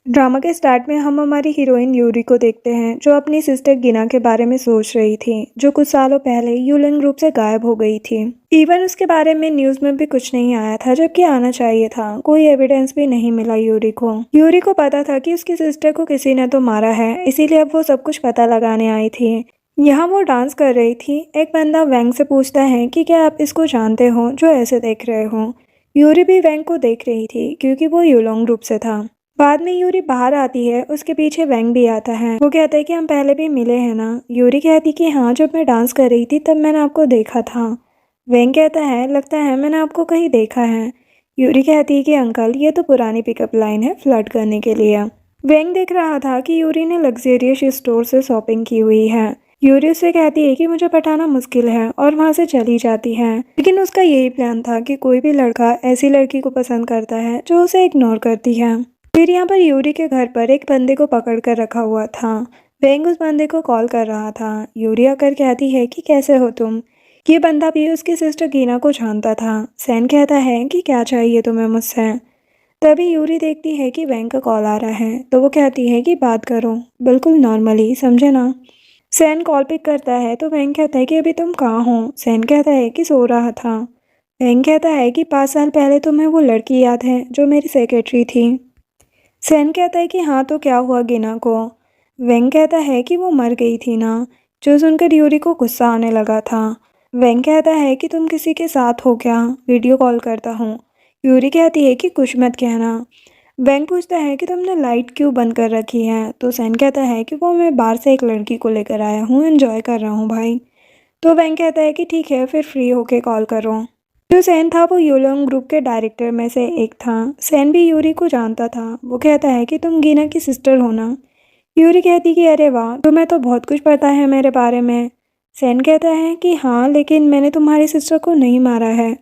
Drama के start में हम हमारी हीरोइन यूरी को देखते हैं जो अपनी सिस्टर गिना के बारे में सोच रही थी जो कुछ सालों पहले यूलन ग्रुप से गायब हो गई थी। इवन उसके बारे में न्यूज में भी कुछ नहीं आया था जबकि आना चाहिए था। कोई एविडेंस भी नहीं मिला यूरी को पता था कि उसकी सिस्टर को किसी ने तो मारा है, इसीलिए अब वो सब कुछ पता लगाने आई थी। यहाँ वो डांस कर रही थी। एक बंदा वैंग से पूछता है कि क्या आप इसको जानते हो जो ऐसे देख रहे हो। यूरी भी वैंग को देख रही थी क्योंकि वो यूलोंग ग्रुप से था। बाद में यूरी बाहर आती है, उसके पीछे वैंग भी आता है। वो कहता है कि हम पहले भी मिले हैं ना। यूरी कहती कि हाँ, जब मैं डांस कर रही थी तब मैंने आपको देखा था। वैंग कहता है लगता है मैंने आपको कहीं देखा है। यूरी कहती है कि अंकल ये तो पुरानी पिकअप लाइन है फ्लर्ट करने के लिए। वैंग देख रहा था कि यूरी ने लग्जरियस स्टोर से शॉपिंग की हुई है। यूरी उससे कहती है कि मुझे पटाना मुश्किल है और वहाँ से चली जाती है। लेकिन उसका यही प्लान था कि कोई भी लड़का ऐसी लड़की को पसंद करता है जो उसे इग्नोर करती है। फिर यहाँ पर यूरी के घर पर एक बंदे को पकड़ कर रखा हुआ था। वैंग उस बंदे को कॉल कर रहा था। यूरी आकर कहती है कि कैसे हो तुम। ये बंदा भी उसकी सिस्टर गीना को जानता था। सैन कहता है कि क्या चाहिए तुम्हें मुझसे। तभी यूरी देखती है कि वैंग का कॉल आ रहा है तो वो कहती है कि बात करो बिल्कुल नॉर्मली, समझे ना। सैन कॉल पिक करता है तो वैंग कहता है कि अभी तुम कहाँ हो। सैन कहता है कि सो रहा था। वैंग कहता है कि 5 साल पहले तुम्हें वो लड़की याद है जो मेरी सेक्रेटरी थी। सैन कहता है कि हाँ, तो क्या हुआ गिना को। वैंग कहता है कि वो मर गई थी ना। जो सुनकर यूरी को गुस्सा आने लगा था। वैंग कहता है कि तुम किसी के साथ हो क्या, वीडियो कॉल करता हूँ। यूरी कहती है कि कुछ मत कहना। वैंग पूछता है कि तुमने लाइट क्यों बंद कर रखी है। तो सैन कहता है कि वो मैं बाहर से एक लड़की को लेकर आया हूँ, एंजॉय कर रहा हूँ भाई। तो वैंग कहता है कि ठीक है फिर फ्री होके कॉल करो। जो सैन था वो यूलोंग ग्रुप के डायरेक्टर में से एक था। सैन भी यूरी को जानता था। वो कहता है कि तुम गीना की सिस्टर हो ना। यूरी कहती कि अरे वाह, तुम्हें तो बहुत कुछ पता है मेरे बारे में। सैन कहता है कि हाँ, लेकिन मैंने तुम्हारी सिस्टर को नहीं मारा है।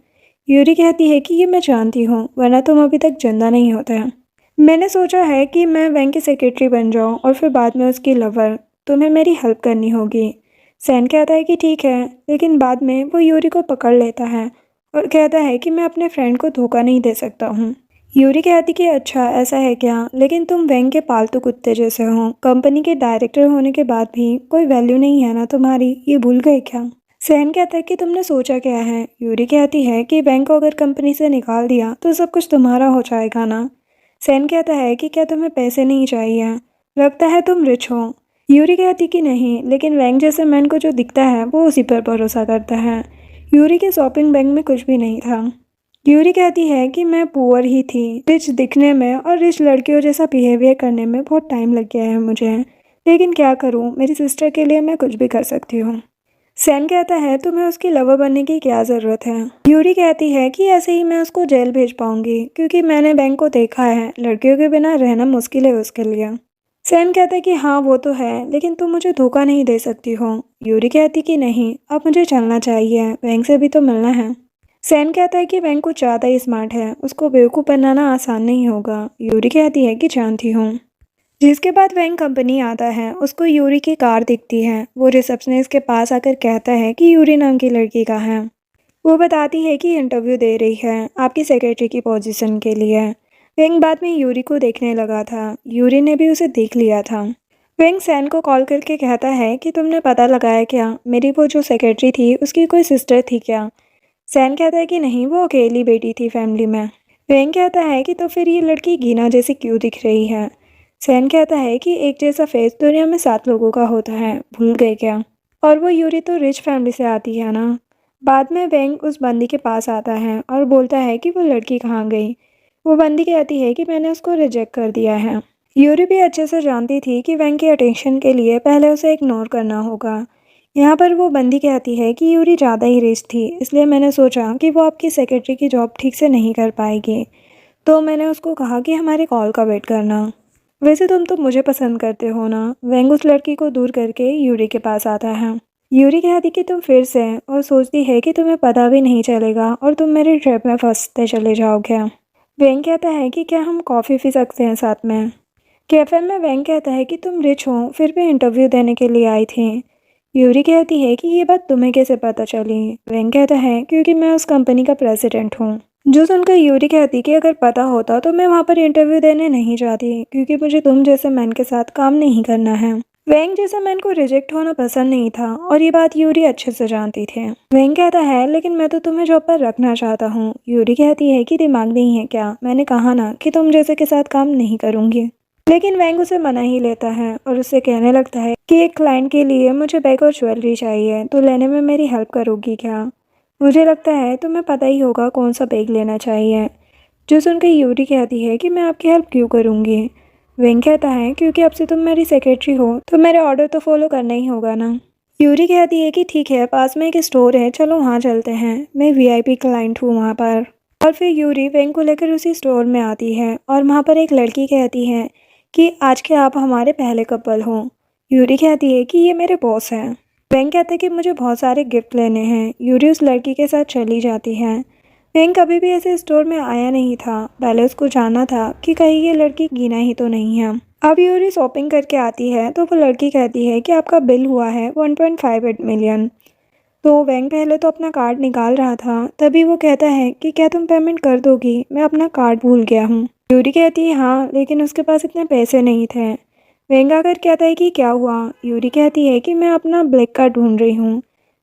यूरी कहती है कि ये मैं जानती हूँ, वरना तुम अभी तक जिंदा नहीं होते। मैंने सोचा है कि मैं वैंग की सेक्रेटरी बन जाऊँ और फिर बाद में उसकी लवर। तुम्हें मेरी हेल्प करनी होगी। सैन कहता है कि ठीक है, लेकिन बाद में वो यूरी को पकड़ लेता है और कहता है कि मैं अपने फ्रेंड को धोखा नहीं दे सकता हूँ। यूरी कहती कि अच्छा ऐसा है क्या, लेकिन तुम वैंग के पालतू कुत्ते जैसे हो। कंपनी के डायरेक्टर होने के बाद भी कोई वैल्यू नहीं है ना तुम्हारी, ये भूल गए क्या। सैन कहता है कि तुमने सोचा क्या है। यूरी कहती है कि वैंग को अगर कंपनी से निकाल दिया तो सब कुछ तुम्हारा हो जाएगा ना। सैन कहता है कि क्या तुम्हें पैसे नहीं चाहिए, लगता है तुम रिच हो। यूरी कहती कि नहीं, लेकिन वैंग जैसे मैन को जो दिखता है वो उसी पर भरोसा करता है। यूरी के शॉपिंग बैग में कुछ भी नहीं था। यूरी कहती है कि मैं पुअर ही थी। रिच दिखने में और रिच लड़कियों जैसा बिहेवियर करने में बहुत टाइम लग गया है मुझे, लेकिन क्या करूं, मेरी सिस्टर के लिए मैं कुछ भी कर सकती हूँ। सैन कहता है तुम्हें उसकी लवर बनने की क्या ज़रूरत है। यूरी कहती है कि ऐसे ही मैं उसको जेल भेज पाऊंगी क्योंकि मैंने बैंक को देखा है, लड़कियों के बिना रहना मुश्किल है उसके लिए। सैन कहता है कि हाँ वो तो है, लेकिन तुम मुझे धोखा नहीं दे सकती हो। यूरी कहती कि नहीं, अब मुझे चलना चाहिए, वैंग से भी तो मिलना है। सैन कहता है कि वैंग कुछ ज़्यादा ही स्मार्ट है, उसको बेवकूफ़ बनाना आसान नहीं होगा। यूरी कहती है कि जानती हूँ। जिसके बाद वैंग कंपनी आता है, उसको यूरी की कार दिखती है। वो रिसेप्शनिस्ट के पास आकर कहता है कि यूरी नाम की लड़की कहाँ है। वो बताती है कि इंटरव्यू दे रही है आपकी सेक्रेटरी की पोजीशन के लिए। वैंग बाद में यूरी को देखने लगा था। यूरी ने भी उसे देख लिया था। वैंग सैन को कॉल करके कहता है कि तुमने पता लगाया क्या, मेरी वो जो सेक्रेटरी थी उसकी कोई सिस्टर थी क्या। सैन कहता है कि नहीं, वो अकेली बेटी थी फैमिली में। वैंग कहता है कि तो फिर ये लड़की गीना जैसी क्यों दिख रही है। सैन कहता है कि एक जैसा फेस दुनिया में 7 लोगों का होता है, भूल गए क्या। और वो यूरी तो रिच फैमिली से आती है ना। बाद में वैंग उस बंदी के पास आता है और बोलता है कि वो लड़की कहाँ गई। वो बंदी कहती है कि मैंने उसको रिजेक्ट कर दिया है। यूरी भी अच्छे से जानती थी कि वैंग के अटेंशन के लिए पहले उसे इग्नोर करना होगा। यहाँ पर वो बंदी कहती है कि यूरी ज़्यादा ही रिच थी, इसलिए मैंने सोचा कि वो आपकी सेक्रेटरी की जॉब ठीक से नहीं कर पाएगी, तो मैंने उसको कहा कि हमारे कॉल का वेट करना। वैसे तुम तो मुझे पसंद करते हो ना। वैंग उस लड़की को दूर करके यूरी के पास आता है। यूरी कहती कि तुम फिर से, और सोचती है कि तुम्हें पता भी नहीं चलेगा और तुम मेरी ट्रैप में फंसते चले जाओगे। वैंग कहता है कि क्या हम कॉफ़ी पी सकते हैं साथ में। कैफे में वैंग कहता है कि तुम रिच हो फिर भी इंटरव्यू देने के लिए आई थी। यूरी कहती है कि ये बात तुम्हें कैसे पता चली। वैंग कहता है क्योंकि मैं उस कंपनी का प्रेसिडेंट हूँ। जो सुनकर यूरी कहती कि अगर पता होता तो मैं वहाँ पर इंटरव्यू देने नहीं जाती, क्योंकि मुझे तुम जैसे मैन के साथ काम नहीं करना है। वेंग जैसे मैन को रिजेक्ट होना पसंद नहीं था और ये बात यूरी अच्छे से जानती थी। वेंग कहता है लेकिन मैं तो तुम्हें जॉब पर रखना चाहता हूँ। यूरी कहती है कि दिमाग नहीं है क्या, मैंने कहा ना कि तुम जैसे के साथ काम नहीं करूँगी। लेकिन वेंग उसे मना ही लेता है और उससे कहने लगता है कि एक क्लाइंट के लिए मुझे बैग और ज्वेलरी चाहिए, तो लेने में मेरी हेल्प करोगी क्या? मुझे लगता है तुम्हें पता ही होगा कौन सा बैग लेना चाहिए। जो सुनकर यूरी कहती है कि मैं आपकी हेल्प क्यों करूँगी। वेंग कहता है क्योंकि अब से तुम मेरी सेक्रेटरी हो तो मेरे ऑर्डर तो फॉलो करना ही होगा ना। यूरी कहती है कि ठीक है, पास में एक स्टोर है, चलो वहाँ चलते हैं, मैं वीआईपी क्लाइंट हूँ वहाँ पर। और फिर यूरी वेंग को लेकर उसी स्टोर में आती है और वहाँ पर एक लड़की कहती है कि आज के आप हमारे पहले कपल हो। यूरी कहती है कि ये मेरे बॉस हैं। वेंग कहते हैं कि मुझे बहुत सारे गिफ्ट लेने हैं। यूरी उस लड़की के साथ चली जाती है। वेंग कभी भी ऐसे स्टोर में आया नहीं था, पहले उसको जानना था कि कहीं ये लड़की गीना ही तो नहीं है। अब यूरी शॉपिंग करके आती है तो वो लड़की कहती है कि आपका बिल हुआ है 1.58 मिलियन। तो वेंग पहले तो अपना कार्ड निकाल रहा था, तभी वो कहता है कि क्या तुम पेमेंट कर दोगी, मैं अपना कार्ड भूल गया हूँ। यूरी कहती है हाँ, लेकिन उसके पास इतने पैसे नहीं थे। वेंग आकर कहता है कि क्या हुआ। यूरी कहती है कि मैं अपना ब्लैक कार्ड ढूंढ रही हूँ।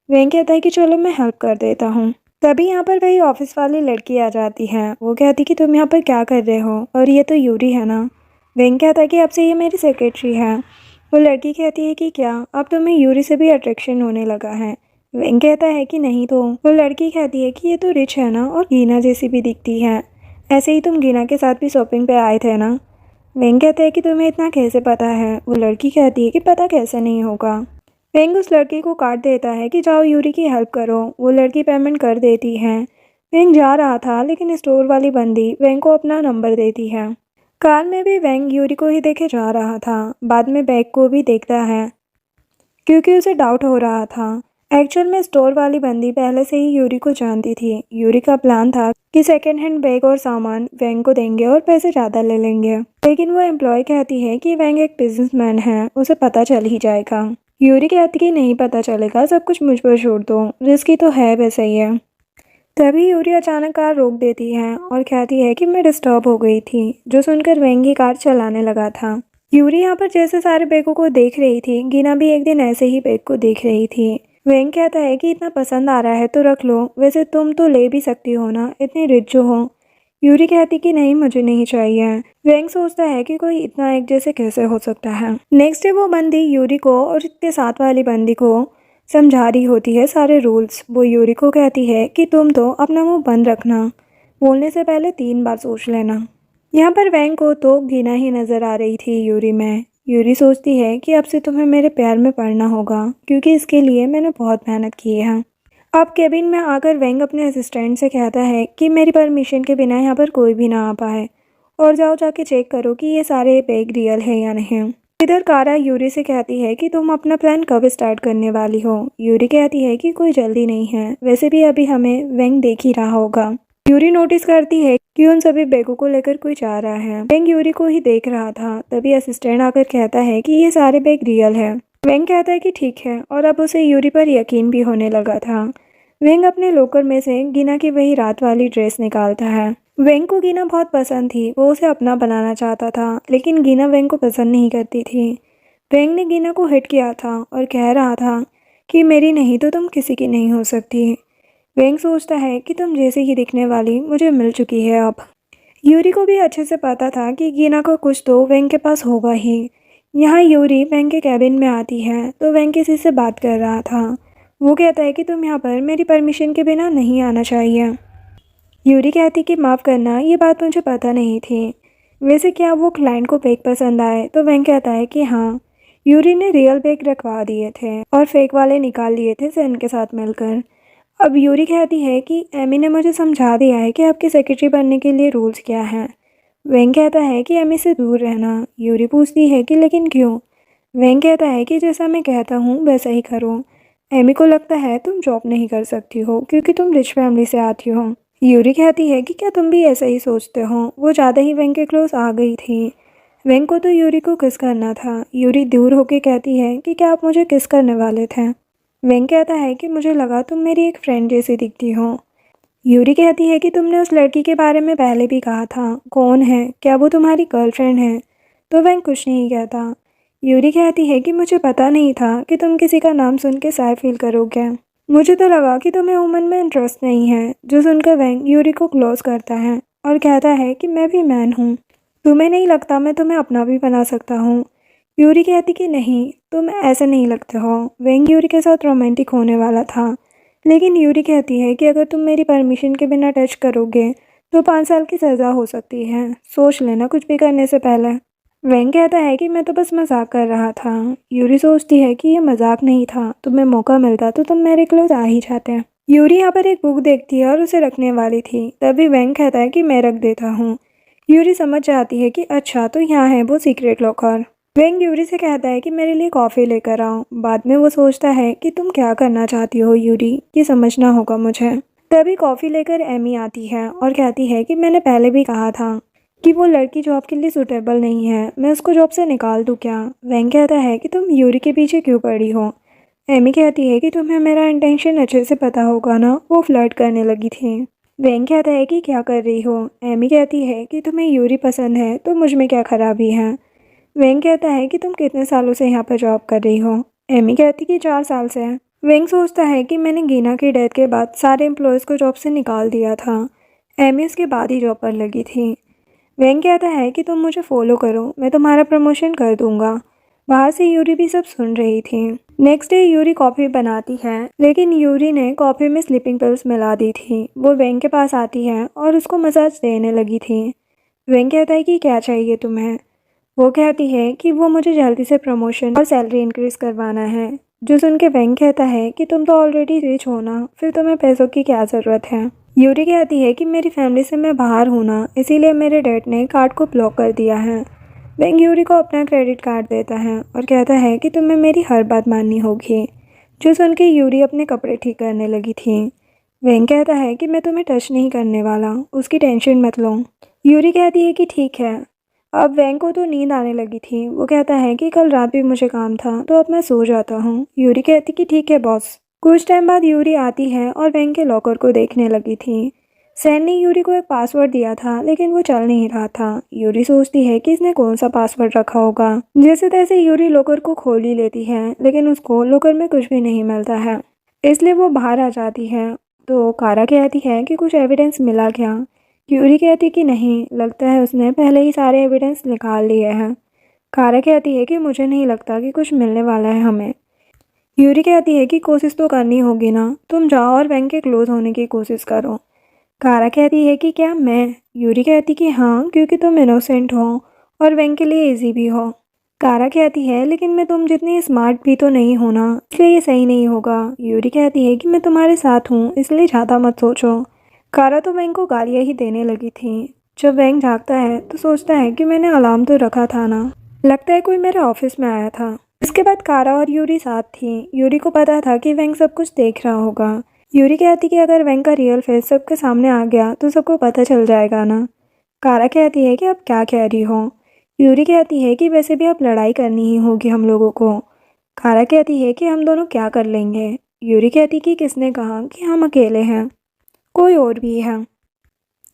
वेंग कहता है कि चलो मैं हेल्प कर देता हूँ। तभी यहाँ पर वही ऑफिस वाली लड़की आ जाती है। वो कहती कि तुम यहाँ पर क्या कर रहे हो, और ये तो यूरी है ना। वेंग कहता है कि अब से ये मेरी सेक्रेटरी है। वो लड़की कहती है कि क्या अब तुम्हें यूरी से भी अट्रैक्शन होने लगा है। वेंग कहता है कि नहीं। तो वो लड़की कहती है कि ये तो रिच है ना और गीना जैसी भी दिखती है, ऐसे ही तुम गीना के साथ भी शॉपिंग पे आए थे ना। वेंग कहते हैं कि तुम्हें इतना कैसे पता है। वो लड़की कहती है कि पता कैसे नहीं होगा। वेंग उस लड़की को काट देता है कि जाओ यूरी की हेल्प करो। वो लड़की पेमेंट कर देती है। वेंग जा रहा था लेकिन स्टोर वाली बंदी वेंग को अपना नंबर देती है। कार में भी वेंग यूरी को ही देखे जा रहा था, बाद में बैग को भी देखता है क्योंकि उसे डाउट हो रहा था। एक्चुअल में स्टोर वाली बंदी पहले से ही यूरी को जानती थी। यूरी का प्लान था कि सेकेंड हैंड बैग और सामान वेंग को देंगे और पैसे ज़्यादा ले लेंगे, लेकिन वो एम्प्लॉय कहती है कि वेंग एक बिजनेसमैन है, उसे पता चल ही जाएगा। यूरी कहती कि नहीं पता चलेगा, सब कुछ मुझ पर छोड़ दो, रिस्की तो है वैसे ही है। तभी यूरी अचानक कार रोक देती है और कहती है कि मैं डिस्टर्ब हो गई थी। जो सुनकर वेंग ही कार चलाने लगा था। यूरी यहाँ पर जैसे सारे बैगों को देख रही थी, गीना भी एक दिन ऐसे ही बैग को देख रही थी। वेंग कहता है कि इतना पसंद आ रहा है तो रख लो, वैसे तुम तो ले भी सकती हो ना, इतनी रिच जो हो। यूरी कहती कि नहीं मुझे नहीं चाहिए। वेंग सोचता है कि कोई इतना एक जैसे कैसे हो सकता है। नेक्स्ट डे वो बंदी यूरी को और उसके साथ वाली बंदी को समझा रही होती है सारे रूल्स। वो यूरी को कहती है कि तुम तो अपना मुंह बंद रखना, बोलने से पहले 3 बार सोच लेना। यहाँ पर वेंग को तो गीना ही नजर आ रही थी यूरी में। यूरी सोचती है कि अब से तुम्हें मेरे प्यार में पड़ना होगा, क्योंकि इसके लिए मैंने बहुत मेहनत की है। अब केबिन में आकर वेंग अपने असिस्टेंट से कहता है कि मेरी परमिशन के बिना यहाँ पर कोई भी ना आ पाए, और जाओ जाके चेक करो कि ये सारे बैग रियल है या नहीं। इधर कारा यूरी से कहती है कि तुम अपना प्लान कब स्टार्ट करने वाली हो। यूरी कहती है कि कोई जल्दी नहीं है, वैसे भी अभी हमें वेंग देख ही रहा होगा। यूरी नोटिस करती है कि उन सभी बैगों को लेकर कोई जा रहा है। वेंग यूरी को ही देख रहा था, तभी असिस्टेंट आकर कहता है कि ये सारे बैग रियल है। वेंग कहता है कि ठीक है, और अब उसे यूरी पर यकीन भी होने लगा था। वेंग अपने लॉकर में से गीना की वही रात वाली ड्रेस निकालता है। वेंग को गीना बहुत पसंद थी, वो उसे अपना बनाना चाहता था, लेकिन गीना वेंग को पसंद नहीं करती थी। वेंग ने गीना को हिट किया था और कह रहा था कि मेरी नहीं तो तुम किसी की नहीं हो सकती। वेंग सोचता है कि तुम जैसे ही दिखने वाली मुझे मिल चुकी है अब। यूरी को भी अच्छे से पता था कि गीना का कुछ तो वेंग के पास होगा ही। यहाँ यूरी वेंग के कैबिन में आती है तो वेंग किसी से बात कर रहा था। वो कहता है कि तुम यहाँ पर मेरी परमिशन के बिना नहीं आना चाहिए। यूरी कहती कि माफ़ करना, ये बात मुझे पता नहीं थी। वैसे क्या वो क्लाइंट को बैग पसंद आए? तो वेंग कहता है कि हाँ, यूरी ने रियल बैग रखवा दिए थे और फेक वाले निकाल लिए थे सैन के साथ मिलकर। अब यूरी कहती है कि एमी ने मुझे समझा दिया है कि आपकी सेक्रेटरी बनने के लिए रूल्स क्या हैं। वेंग कहता है कि एमी से दूर रहना। यूरी पूछती है कि लेकिन क्यों? वेंग कहता है कि जैसा मैं कहता हूँ वैसा ही करो। एमी को लगता है तुम जॉब नहीं कर सकती हो क्योंकि तुम रिच फैमिली से आती हो। यूरी कहती है कि क्या तुम भी ऐसा ही सोचते हो? वो ज़्यादा ही वेंग के क्लोज आ गई थी। वेंग को तो यूरी को किस करना था। यूरी दूर होकर कहती है कि क्या आप मुझे किस करने वाले थे? वेंग कहता है कि मुझे लगा तुम मेरी एक फ्रेंड जैसी दिखती हो। यूरी कहती है कि तुमने उस लड़की के बारे में पहले भी कहा था, कौन है, क्या वो तुम्हारी गर्लफ्रेंड है? तो वैंग कुछ नहीं कहता। यूरी कहती है कि मुझे पता नहीं था कि तुम किसी का नाम सुन के साय फील करोगे। मुझे तो लगा कि तुम्हें वुमन में इंटरेस्ट नहीं है। जो सुनकर वैंग यूरी को क्लोज करता है और कहता है कि मैं भी मैन हूँ, तुम्हें नहीं लगता मैं तुम्हें अपना भी बना सकता हूँ? यूरी कहती कि नहीं, तुम ऐसे नहीं लगते हो। वैंग यूरी के साथ रोमांटिक होने वाला था, लेकिन यूरी कहती है कि अगर तुम मेरी परमिशन के बिना टच करोगे तो 5 साल की सज़ा हो सकती है, सोच लेना कुछ भी करने से पहले। वैंग कहता है कि मैं तो बस मजाक कर रहा था। यूरी सोचती है कि ये मजाक नहीं था, तुम्हें मौका मिलता तो तुम मेरे क्लोज आ ही जाते। यूरी यहाँ पर एक बुक देखती है और उसे रखने वाली थी, तभी वैंग कहता है कि मैं रख देता हूँ। यूरी समझ जाती है कि अच्छा तो यहाँ है वो सीक्रेट लॉकर। वैंग यूरी से कहता है कि मेरे लिए कॉफ़ी लेकर आओ। बाद में वो सोचता है कि तुम क्या करना चाहती हो यूरी, ये समझना होगा मुझे। तभी कॉफ़ी लेकर एमी आती है और कहती है कि मैंने पहले भी कहा था कि वो लड़की जॉब के लिए सूटेबल नहीं है, मैं उसको जॉब से निकाल दूँ क्या? वैंग कहता है कि तुम यूरी के पीछे क्यों पड़ी हो? एमी कहती है कि तुम्हें मेरा इंटेंशन अच्छे से पता होगा ना, वो फ्लर्ट करने लगी थी। वैंग कहता है कि क्या कर रही हो? एमी कहती है कि तुम्हें यूरी पसंद है तो मुझ में क्या खराबी है? वैंग कहता है कि तुम कितने सालों से यहाँ पर जॉब कर रही हो? एमी कहती कि 4 साल से। वैंग सोचता है कि मैंने गीना की डेथ के बाद सारे एम्प्लॉयज़ को जॉब से निकाल दिया था। एमी उसके बाद ही जॉब पर लगी थी। वैंग कहता है कि तुम मुझे फॉलो करो, मैं तुम्हारा प्रमोशन कर दूंगा। बाहर से यूरी भी सब सुन रही थी। नेक्स्ट डे यूरी कॉफ़ी बनाती है, लेकिन यूरी ने कॉफ़ी में स्लीपिंग पिल्स मिला दी थी। वो वैंग के पास आती है और उसको मसाज देने लगी थी। वैंग कहता है कि क्या चाहिए तुम्हें? वो कहती है कि वो मुझे जल्दी से प्रमोशन और सैलरी इंक्रीज करवाना है। जो सुन के वैंग कहता है कि तुम तो ऑलरेडी रिच हो ना, फिर तुम्हें पैसों की क्या ज़रूरत है? यूरी कहती है कि मेरी फैमिली से मैं बाहर हूँ ना, इसीलिए मेरे डैड ने कार्ड को ब्लॉक कर दिया है। वैंग यूरी को अपना क्रेडिट कार्ड देता है और कहता है कि तुम्हें मेरी हर बात माननी होगी। जो सुन के यूरी अपने कपड़े ठीक करने लगी थी। वैंग कहता है कि मैं तुम्हें टच नहीं करने वाला, उसकी टेंशन मत लो। यूरी कहती है कि ठीक है। अब वैंग को तो नींद आने लगी थी। वो कहता है कि कल रात भी मुझे काम था तो अब मैं सो जाता हूँ। यूरी कहती कि ठीक है बॉस। कुछ टाइम बाद यूरी आती है और वैंग के लॉकर को देखने लगी थी। सैन ने यूरी को एक पासवर्ड दिया था, लेकिन वो चल नहीं रहा था। यूरी सोचती है कि इसने कौन सा पासवर्ड रखा होगा। जैसे तैसे यूरी लॉकर को खोल ही लेती है, लेकिन उसको लॉकर में कुछ भी नहीं मिलता है, इसलिए वो बाहर आ जाती है। तो कारा कहती है कि कुछ एविडेंस मिला क्या? यूरी कहती कि नहीं, लगता है उसने पहले ही सारे एविडेंस निकाल लिए हैं। कारा कहती है कि मुझे नहीं लगता कि कुछ मिलने वाला है हमें। यूरी कहती है कि कोशिश तो करनी होगी ना, तुम जाओ और वैंग के क्लोज होने की कोशिश करो। कारा कहती है कि क्या मैं? यूरी कहती कि हाँ, क्योंकि तुम इनोसेंट हो और वैंग के लिए इजी भी हो। कारा कहती है लेकिन मैं तुम जितनी स्मार्ट भी तो नहीं हो ना, इसलिए ये सही नहीं होगा। यूरी कहती है कि मैं तुम्हारे साथ हूँ, इसलिए ज़्यादा मत सोचो। कारा तो वैंग को गालियाँ ही देने लगी थी। जब वैंग जागता है तो सोचता है कि मैंने अलार्म तो रखा था ना, लगता है कोई मेरे ऑफिस में आया था। इसके बाद कारा और यूरी साथ थी। यूरी को पता था कि वैंग सब कुछ देख रहा होगा। यूरी कहती कि अगर वैंग का रियल फेस सबके सामने आ गया तो सबको पता चल जाएगा ना। कारा कहती है कि अब क्या कह रही हो? यूरी कहती है कि वैसे भी अब लड़ाई करनी ही होगी हम लोगों को। कारा कहती है कि हम दोनों क्या कर लेंगे? यूरी कहती कि किसने कहा कि हम अकेले हैं, कोई और भी है।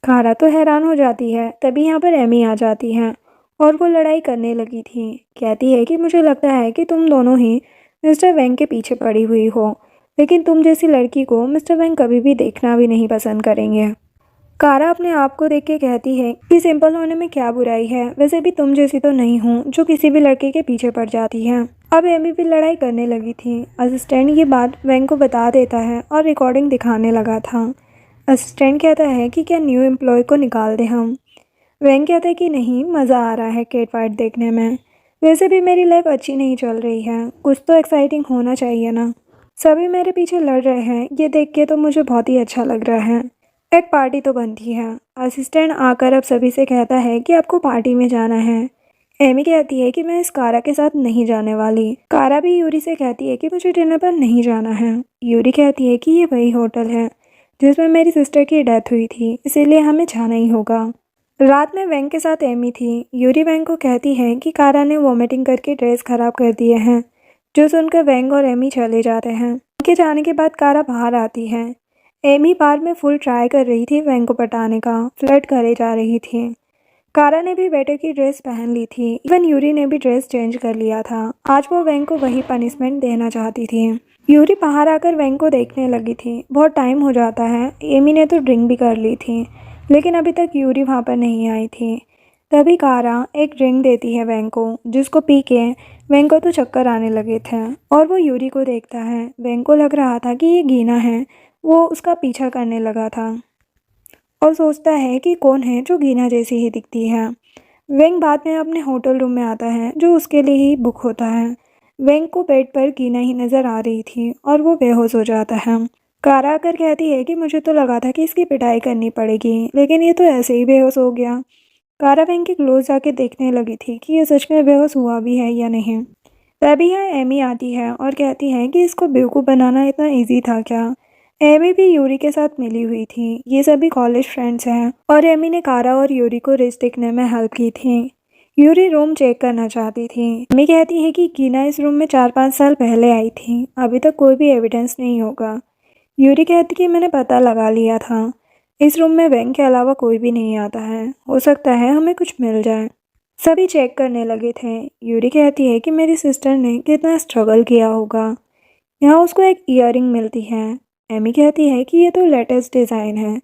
कारा तो हैरान हो जाती है। तभी यहाँ पर एमी आ जाती है और वो लड़ाई करने लगी थी। कहती है कि मुझे लगता है कि तुम दोनों ही मिस्टर वैंग के पीछे पड़ी हुई हो, लेकिन तुम जैसी लड़की को मिस्टर वैंग कभी भी देखना भी नहीं पसंद करेंगे। कारा अपने आप को देख के कहती है कि सिंपल होने में क्या बुराई है, वैसे भी तुम जैसी तो नहीं हूँ जो किसी भी लड़के के पीछे पड़ जाती है। अब एमी भी लड़ाई करने लगी थी। असिस्टेंट ये बात वैंग को बता देता है और रिकॉर्डिंग दिखाने लगा था। असिस्टेंट कहता है कि क्या न्यू एम्प्लॉय को निकाल दें हम? वैंग कहता है कि नहीं, मज़ा आ रहा है कैट फाइट देखने में। वैसे भी मेरी लाइफ अच्छी नहीं चल रही है, कुछ तो एक्साइटिंग होना चाहिए ना। सभी मेरे पीछे लड़ रहे हैं, ये देख के तो मुझे बहुत ही अच्छा लग रहा है। एक पार्टी तो बनती है। असिस्टेंट आकर अब सभी से कहता है कि आपको पार्टी में जाना है। एमी कहती है कि मैं इस कारा के साथ नहीं जाने वाली। कारा भी यूरी से कहती है कि मुझे डिनर पर नहीं जाना है। यूरी कहती है कि ये वही होटल है जिसमें मेरी सिस्टर की डेथ हुई थी, इसीलिए हमें जाना ही होगा। रात में वैंग के साथ एमी थी। यूरी वैंग को कहती है कि कारा ने वॉमिटिंग करके ड्रेस खराब कर दिए हैं। जो सुनकर वैंग और एमी चले जाते हैं। उनके जाने के बाद कारा बाहर आती है। एमी बार में फुल ट्राई कर रही थी वेंग को पटाने का, फ्लर्ट करे जा रही थी। कारा ने भी बेटे की ड्रेस पहन ली थी, इवन यूरी ने भी ड्रेस चेंज कर लिया था। आज वो वेंग को वही पनिशमेंट देना चाहती थी। यूरी बाहर आकर वेंग को देखने लगी थी। बहुत टाइम हो जाता है, एमी ने तो ड्रिंक भी कर ली थी, लेकिन अभी तक यूरी वहाँ पर नहीं आई थी। तभी कारा एक ड्रिंक देती है वेंग को, जिसको पी के वेंग को तो चक्कर आने लगे थे और वो यूरी को देखता है। वेंग को लग रहा था कि ये गीना है। वो उसका पीछा करने लगा था और सोचता है कि कौन है जो गीना जैसी ही दिखती है। वेंग बाद में अपने होटल रूम में आता है, जो उसके लिए ही बुक होता है। वेंग को बेड पर गीना ही नज़र आ रही थी और वो बेहोश हो जाता है। कारा आकर कहती है कि मुझे तो लगा था कि इसकी पिटाई करनी पड़ेगी, लेकिन ये तो ऐसे ही बेहोश हो गया। कारा वेंग के क्लोज आके देखने लगी थी कि ये सच में बेहोश हुआ भी है या नहीं। तभी यहाँ एमी आती है और कहती है कि इसको बेवकूफ़ बनाना इतना ईजी था क्या। एमी भी यूरी के साथ मिली हुई थी। ये सभी कॉलेज फ्रेंड्स हैं और एमी ने कारा और यूरी को रिश्ते देखने में हेल्प की थी। यूरी रूम चेक करना चाहती थी। एमी कहती है कि गीना इस रूम में 4-5 साल पहले आई थी, अभी तक कोई भी एविडेंस नहीं होगा। यूरी कहती कि मैंने पता लगा लिया था, इस रूम में वेंग के अलावा कोई भी नहीं आता है, हो सकता है हमें कुछ मिल जाए। सभी चेक करने लगे थे। यूरी कहती है कि मेरी सिस्टर ने कितना स्ट्रगल किया होगा। यहाँ उसको एक ईयररिंग मिलती है। एमी कहती है कि ये तो लेटेस्ट डिज़ाइन है।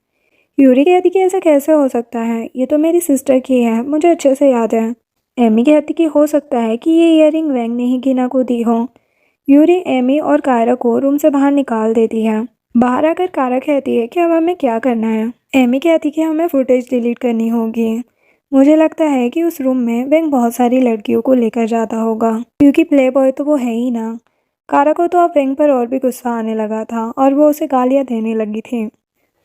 यूरी कहती कि ऐसा कैसे हो सकता है, ये तो मेरी सिस्टर की है, मुझे अच्छे से याद है। एमी कहती कि हो सकता है कि ये ईयररिंग वेंग ने ही गीना को दी हो। यूरी एमी और कायरा को रूम से बाहर निकाल देती है। बाहर आकर कायरा कहती है कि अब हमें क्या करना है। एमी कहती कि हमें फुटेज डिलीट करनी होगी। मुझे लगता है कि उस रूम में वेंग बहुत सारी लड़कियों को लेकर जाता होगा, क्योंकि प्ले बॉय तो वो है ही ना। कारा को तो अब वेंग पर और भी गुस्सा आने लगा था और वो उसे गालियाँ देने लगी थी।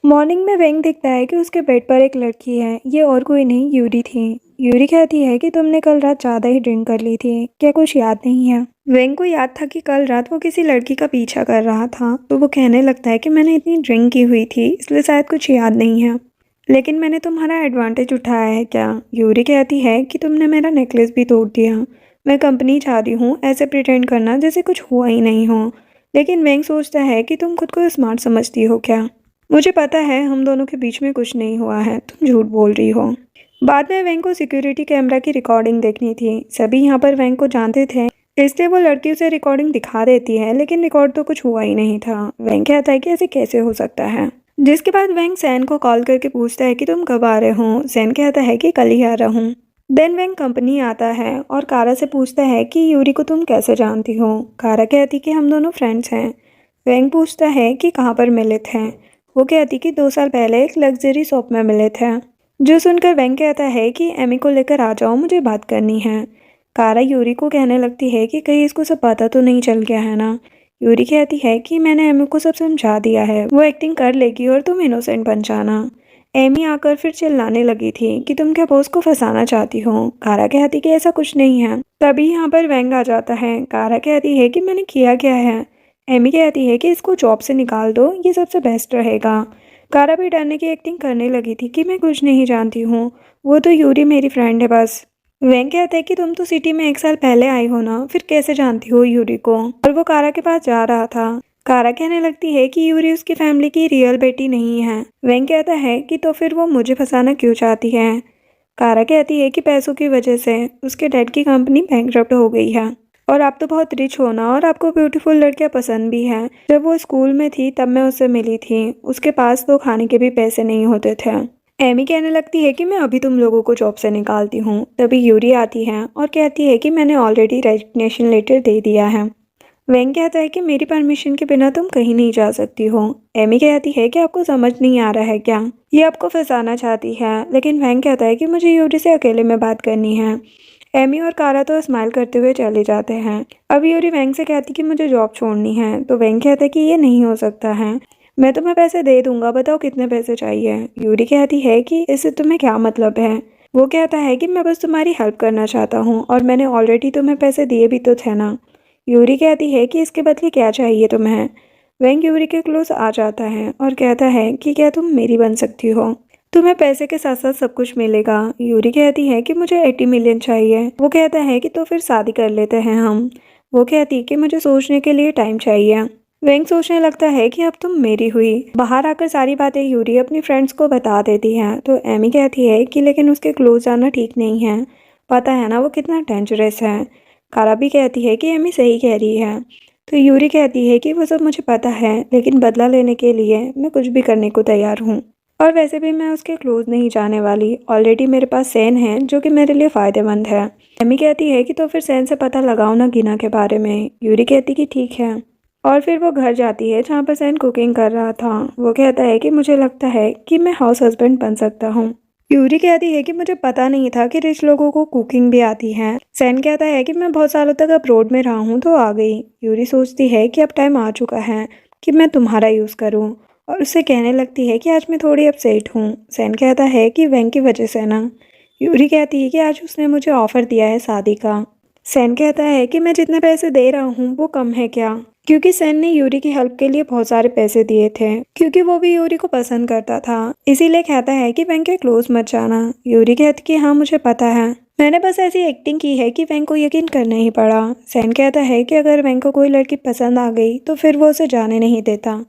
मॉर्निंग में वेंग दिखता है कि उसके बेड पर एक लड़की है। ये और कोई नहीं, यूरी थी। यूरी कहती है कि तुमने कल रात ज़्यादा ही ड्रिंक कर ली थी, क्या कुछ याद नहीं है। वेंग को याद था कि कल रात वो किसी लड़की का पीछा कर रहा था, तो वो कहने लगता है कि मैंने इतनी ड्रिंक की हुई थी इसलिए शायद कुछ याद नहीं है, लेकिन मैंने तुम्हारा एडवांटेज उठाया है क्या। यूरी कहती है कि तुमने मेरा नेकलेस भी तोड़ दिया। मैं कंपनी चाहती हूँ, ऐसे प्रिटेंड करना जैसे कुछ हुआ ही नहीं हो। लेकिन वेंग सोचता है कि तुम खुद को स्मार्ट समझती हो क्या। मुझे पता है हम दोनों के बीच में कुछ नहीं हुआ है, तुम झूठ बोल रही हो। बाद में वेंग को सिक्योरिटी कैमरा की रिकॉर्डिंग देखनी थी। सभी यहाँ पर वेंग को जानते थे, इसलिए वो लड़की उसे रिकॉर्डिंग दिखा देती है, लेकिन रिकॉर्ड तो कुछ हुआ ही नहीं था। वेंग कहता है कि ऐसे कैसे हो सकता है, जिसके बाद वेंग सैन को कॉल करके पूछता है कि तुम कब आ रहे हो। सैन कहता है कि कल ही आ रहा हूँ। देन वेंग कंपनी आता है और कारा से पूछता है कि यूरी को तुम कैसे जानती हो। कारा कहती कि हम दोनों फ्रेंड्स हैं। वेंग पूछता है कि कहाँ पर मिले थे। वो कहती कि 2 साल पहले एक लग्जरी शॉप में मिले थे। जो सुनकर वेंग कहता है कि एमी को लेकर आ जाओ, मुझे बात करनी है। कारा यूरी को कहने लगती है कि कहीं इसको सब पता तो नहीं चल गया है ना। यूरी कहती है कि मैंने एमी को सब समझा दिया है, वो एक्टिंग कर लेगी और तुम इनोसेंट बन जाना। एमी आकर फिर चिल्लाने लगी थी कि तुम क्या बॉस को फंसाना चाहती हो। कारा कहती कि ऐसा कुछ नहीं है। तभी यहाँ पर वेंग आ जाता है। कारा कहती है कि मैंने किया क्या है। एमी कहती है कि इसको जॉब से निकाल दो, ये सबसे बेस्ट रहेगा। कारा भी डरने की एक्टिंग करने लगी थी कि मैं कुछ नहीं जानती हूँ, वो तो यूरी मेरी फ्रेंड है बस। वेंग कहता है कि तुम तो सिटी में 1 साल पहले आई हो ना, फिर कैसे जानती हो यूरी को। और वो कारा के पास जा रहा था। कारा कहने लगती है कि यूरी उसकी फैमिली की रियल बेटी नहीं है। वेंग कहता है कि तो फिर वो मुझे फंसाना क्यों चाहती है। कारा कहती है कि पैसों की वजह से उसके डैड की कंपनी बैंकरप्ट हो गई है और आप तो बहुत रिच हो ना, और आपको ब्यूटीफुल लड़कियां पसंद भी हैं। जब वो स्कूल में थी तब मैं उससे मिली थी, उसके पास तो खाने के भी पैसे नहीं होते थे। एमी कहने लगती है कि मैं अभी तुम लोगों को जॉब से निकालती हूँ। तभी यूरी आती है और कहती है कि मैंने ऑलरेडी रेजिग्नेशन लेटर दे दिया है। वेंग कहता है कि मेरी परमिशन के बिना तुम कहीं नहीं जा सकती हो। एमी कहती है कि आपको समझ नहीं आ रहा है क्या, ये आपको फंसाना चाहती है। लेकिन वेंग कहता है कि मुझे यूरी से अकेले में बात करनी है। एमी और कारा तो स्माइल करते हुए चले जाते हैं। अब यूरी वेंग से कहती कि मुझे जॉब छोड़नी है, तो वेंग कहता है कि ये नहीं हो सकता है, मैं तुम्हें पैसे दे दूंगा, बताओ कितने पैसे चाहिए। यूरी कहती है कि इससे तुम्हें क्या मतलब है। वो कहता है कि मैं बस तुम्हारी हेल्प करना चाहता हूँ और मैंने ऑलरेडी तुम्हें पैसे दिए भी तो थे ना। यूरी कहती है कि इसके बदले क्या चाहिए तुम्हें। वेंग यूरी के क्लोज आ जाता है और कहता है कि क्या तुम मेरी बन सकती हो, तुम्हें पैसे के साथ साथ सब कुछ मिलेगा। यूरी कहती है कि मुझे 80 मिलियन चाहिए। वो कहता है कि तो फिर शादी कर लेते हैं हम। वो कहती है कि मुझे सोचने के लिए टाइम चाहिए। वेंग सोचने लगता है कि अब तुम मेरी हुई। बाहर आकर सारी बातें यूरी अपनी फ्रेंड्स को बता देती है तो एमी कहती है कि लेकिन उसके क्लोज जाना ठीक नहीं है, पता है ना वो कितना डेंजरस है। कारा भी कहती है कि एमी सही कह रही है। तो यूरी कहती है कि वो सब मुझे पता है, लेकिन बदला लेने के लिए मैं कुछ भी करने को तैयार हूँ। और वैसे भी मैं उसके क्लोज नहीं जाने वाली, ऑलरेडी मेरे पास सैन है जो कि मेरे लिए फ़ायदेमंद है। एमी कहती है कि तो फिर सैन से पता लगाओ ना गिना के बारे में। यूरी कहती कि ठीक है। और फिर वो घर जाती है जहाँ पर सैन कुकिंग कर रहा था। वो कहता है कि मुझे लगता है कि मैं हाउस हस्बैंड बन सकता हूँ। यूरी कहती है कि मुझे पता नहीं था कि रिच लोगों को कुकिंग भी आती है। सैन कहता है कि मैं बहुत सालों तक अब्रोड में रहा हूँ तो आ गई। यूरी सोचती है कि अब टाइम आ चुका है कि मैं तुम्हारा यूज़ करूँ, और उससे कहने लगती है कि आज मैं थोड़ी अपसेट हूँ। सैन कहता है कि वैंग की वजह से ना। यूरी कहती है कि आज उसने मुझे ऑफ़र दिया है शादी का। सैन कहता है कि मैं जितने पैसे दे रहा हूँ वो कम है क्या, क्योंकि सैन ने यूरी की हेल्प के लिए बहुत सारे पैसे दिए थे, क्योंकि वो भी यूरी को पसंद करता था। इसीलिए कहता है कि वैंग के क्लोज मत जाना। यूरी कहती कि हाँ मुझे पता है, मैंने बस ऐसी एक्टिंग की है कि वैंग को यकीन करना ही पड़ा। सैन कहता है कि अगर वैंग को कोई लड़की पसंद आ गई तो फिर वो उसे जाने नहीं देता।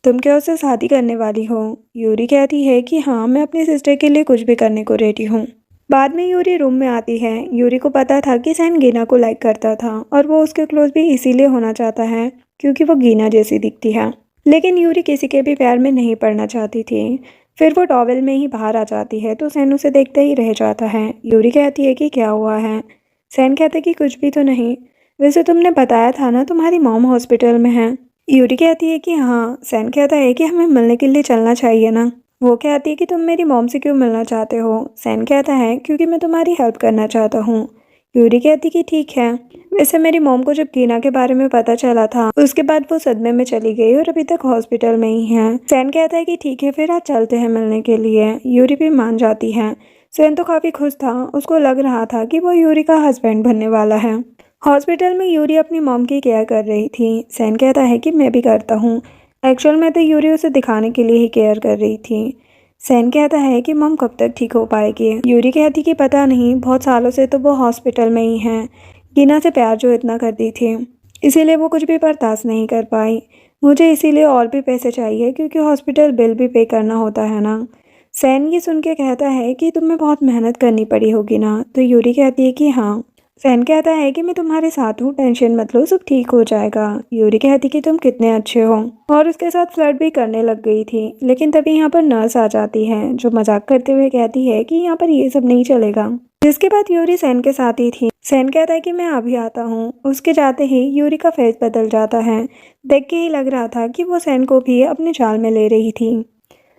तुम क्या उससे शादी करने वाली हो? यूरी कहती है कि हाँ मैं अपनी सिस्टर के लिए कुछ भी करने को रेडी हूँ। बाद में यूरी रूम में आती है। यूरी को पता था कि सैन गीना को लाइक करता था और वो उसके क्लोज भी इसीलिए होना चाहता है क्योंकि वो गीना जैसी दिखती है। लेकिन यूरी किसी के भी प्यार में नहीं पड़ना चाहती थी। फिर वो टॉवेल में ही बाहर आ जाती है तो सैन उसे देखते ही रह जाता है। यूरी कहती है कि क्या हुआ है? सैन कहता है कि कुछ भी तो नहीं। वैसे तुमने बताया था ना तुम्हारी मॉम हॉस्पिटल में है। यूरी कहती है कि हाँ। सैन कहता है कि हमें मिलने के लिए चलना चाहिए ना। वो कहती है कि तुम मेरी मॉम से क्यों मिलना चाहते हो? सैन कहता है क्योंकि मैं तुम्हारी हेल्प करना चाहता हूँ। यूरी कहती कि ठीक है। वैसे मेरी मॉम को जब कीना के बारे में पता चला था उसके बाद वो सदमे में चली गई और अभी तक हॉस्पिटल में ही है। सैन कहता है कि ठीक है फिर आज चलते हैं मिलने के लिए। यूरी भी मान जाती है। सैन तो काफ़ी खुश था, उसको लग रहा था कि वो यूरी का हस्बैंड बनने वाला है। हॉस्पिटल में यूरी अपनी मॉम की केयर कर रही थी। सैन कहता है कि मैं भी करता हूँ। एक्चुअल में तो यूरी उसे दिखाने के लिए ही केयर कर रही थी। सैन कहता है कि मॉम कब तक ठीक हो पाएगी। यूरी कहती कि पता नहीं, बहुत सालों से तो वो हॉस्पिटल में ही हैं। गिना से प्यार जो इतना करती थी इसीलिए वो कुछ भी बर्दाश्त नहीं कर पाई। मुझे इसीलिए और भी पैसे चाहिए क्योंकि हॉस्पिटल बिल भी पे करना होता है ना। सैन ये सुन के कहता है कि तुम्हें बहुत मेहनत करनी पड़ी होगी ना। तो यूरी कहती है कि हाँ। सैन कहता है कि मैं तुम्हारे साथ हूँ, टेंशन मत लो, सब ठीक हो जाएगा। यूरी कहती कि तुम कितने अच्छे हो, और उसके साथ फ्लर्ट भी करने लग गई थी। लेकिन तभी यहाँ पर नर्स आ जाती है जो मजाक करते हुए कहती है कि यहाँ पर ये सब नहीं चलेगा। जिसके बाद यूरी सैन के साथ ही थी। सैन कहता है कि मैं अभी आता हूँ। उसके जाते ही यूरी का फेस बदल जाता है। देख के ही लग रहा था कि वो सैन को भी अपने जाल में ले रही थी।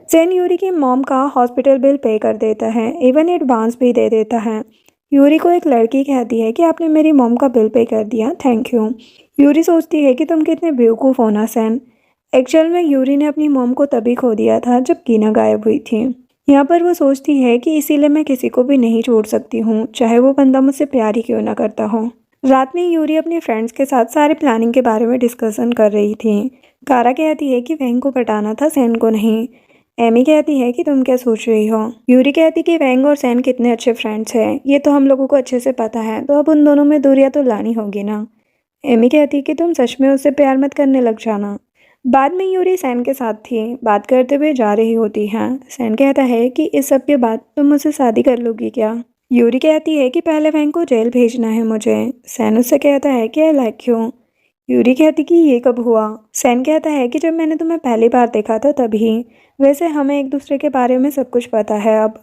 सैन यूरी की मॉम का हॉस्पिटल बिल पे कर देता है, इवन एडवांस भी दे देता है। यूरी को एक लड़की कहती है कि आपने मेरी मॉम का बिल पे कर दिया, थैंक यू। यूरी सोचती है कि तुम कितने बेवकूफ़ हो ना सैन। एक्चुअल में यूरी ने अपनी मॉम को तभी खो दिया था जब कीना गायब हुई थी। यहाँ पर वो सोचती है कि इसीलिए मैं किसी को भी नहीं छोड़ सकती हूँ, चाहे वो बंदा मुझसे प्यार ही क्यों ना करता हो। रात में यूरी अपने फ्रेंड्स के साथ सारे प्लानिंग के बारे में डिस्कशन कर रही थी। कारा कहती है कि वैंग को पटाना था, सैन को नहीं। एमी कहती है कि तुम क्या सोच रही हो? यूरी कहती कि वैंग और सैन कितने अच्छे फ्रेंड्स हैं, ये तो हम लोगों को अच्छे से पता है, तो अब उन दोनों में दूरियां तो लानी होगी ना। एमी कहती कि तुम सच में उससे प्यार मत करने लग जाना। बाद में यूरी सैन के साथ थी, बात करते हुए जा रही होती है। सैन कहता है कि इस सब के बाद तुम मुझसे शादी कर लोगी क्या? यूरी कहती है कि पहले वैंग को जेल भेजना है मुझे। सैन उससे कहता है कि आई लाइक यू। यूरी कहती कि ये कब हुआ? सैन कहता है कि जब मैंने तुम्हें पहली बार देखा था तभी। वैसे हमें एक दूसरे के बारे में सब कुछ पता है अब।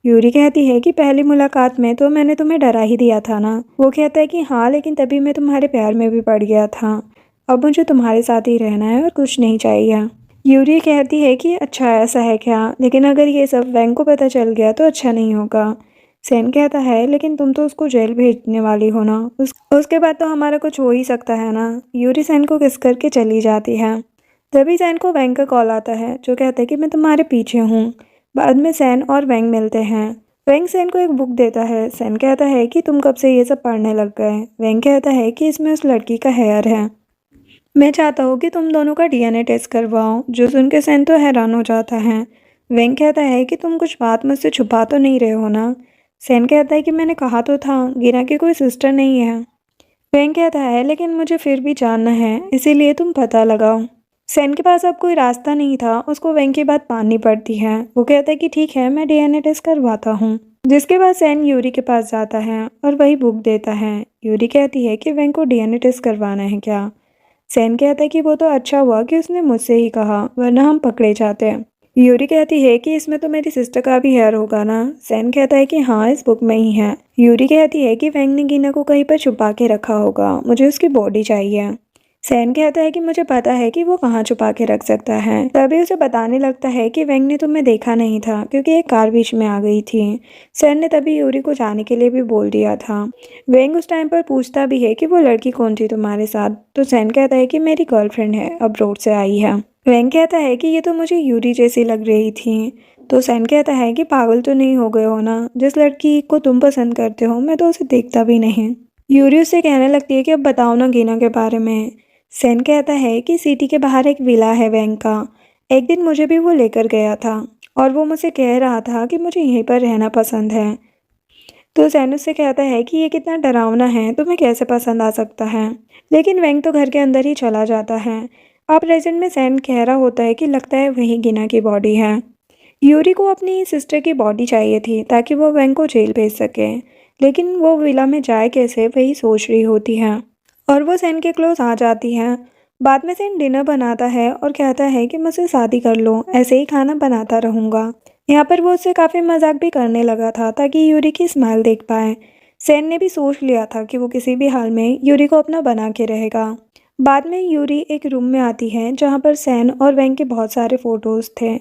यूरी कहती है कि पहली मुलाकात में तो मैंने तुम्हें डरा ही दिया था ना। वो कहता है कि हाँ, लेकिन तभी मैं तुम्हारे प्यार में भी पड़ गया था। अब मुझे तुम्हारे साथ ही रहना है और कुछ नहीं चाहिए। यूरी कहती है कि अच्छा ऐसा है क्या, लेकिन अगर ये सब वैंग को पता चल गया तो अच्छा नहीं होगा। सैन कहता है लेकिन तुम तो उसको जेल भेजने वाली हो ना, उसके बाद तो हमारा कुछ हो ही सकता है ना। यूरी सैन को किस करके चली जाती है। तभी सैन को वैंग का कॉल आता है जो कहता है कि मैं तुम्हारे पीछे हूँ। बाद में सैन और वैंग मिलते हैं। वैंग सैन को एक बुक देता है। सैन कहता है कि तुम कब से ये सब पढ़ने लग गए? वैंग कहता है कि इसमें उस लड़की का हेयर है, मैं चाहता हूँ कि तुम दोनों का डीएनए टेस्ट करवाओ। जो सुन के सैन तो हैरान हो जाता है। वैंग कहता है कि तुम कुछ बात मुझसे छुपा तो नहीं रहे हो ना। सैन कहता है कि मैंने कहा तो था गिना की कोई सिस्टर नहीं है। वेंग कहता है लेकिन मुझे फिर भी जानना है, इसीलिए तुम पता लगाओ। सैन के पास अब कोई रास्ता नहीं था, उसको वेंग की बात माननी पड़ती है। वो कहता है कि ठीक है, मैं डीएनए टेस्ट करवाता हूँ। जिसके बाद सैन यूरी के पास जाता है और वही बुक देता है। यूरी कहती है कि वेंग को डीएनए टेस्ट करवाना है क्या। सैन कहता है कि वो तो अच्छा हुआ कि उसने मुझसे ही कहा, वरना हम पकड़े जाते। यूरी कहती है कि इसमें तो मेरी सिस्टर का भी हेयर होगा ना। सैन कहता है कि हाँ, इस बुक में ही है। यूरी कहती है कि वेंग ने गिना को कहीं पर छुपा के रखा होगा, मुझे उसकी बॉडी चाहिए। सैन कहता है कि मुझे पता है कि वो कहाँ छुपा के रख सकता है। तभी उसे बताने लगता है कि वेंग ने तुम्हें देखा नहीं था क्योंकि एक कार बीच में आ गई थी। सैन ने तभी यूरी को जाने के लिए भी बोल दिया था। वेंग उस टाइम पर पूछता भी है कि वो लड़की कौन थी तुम्हारे साथ, तो सैन कहता है कि मेरी गर्लफ्रेंड है, अब्रोड से आई है। वेंग कहता है कि ये तो मुझे यूरी जैसी लग रही थी। तो सैन कहता है कि पागल तो नहीं हो गए हो ना, जिस लड़की को तुम पसंद करते हो मैं तो उसे देखता भी नहीं। यूरी उससे कहने लगती है कि अब बताओ ना गिना के बारे में। सैन कहता है कि सिटी के बाहर एक विला है वेंग का, एक दिन मुझे भी वो लेकर गया था और वो मुझे कह रहा था कि मुझे यहीं पर रहना पसंद है। तो सैन उससे कहता है कि ये कितना डरावना है, तुम्हें कैसे पसंद आ सकता है। लेकिन वेंग तो घर के अंदर ही चला जाता है। अब प्रेजेंट में सैन कह रहा होता है कि लगता है वही गिना की बॉडी है। यूरी को अपनी सिस्टर की बॉडी चाहिए थी ताकि वो वेंग को जेल भेज सके, लेकिन वो विला में जाए कैसे वही सोच रही होती है और वो सैन के क्लोज आ जाती है। बाद में सैन डिनर बनाता है और कहता है कि मुझसे शादी कर लो, ऐसे ही खाना बनाता रहूँगा। यहाँ पर वो उससे काफ़ी मजाक भी करने लगा था ताकि यूरी की स्माइल देख पाए। सैन ने भी सोच लिया था कि वो किसी भी हाल में यूरी को अपना बना के रहेगा। बाद में यूरी एक रूम में आती है जहाँ पर सैन और वेंग के बहुत सारे फोटोज़ थे।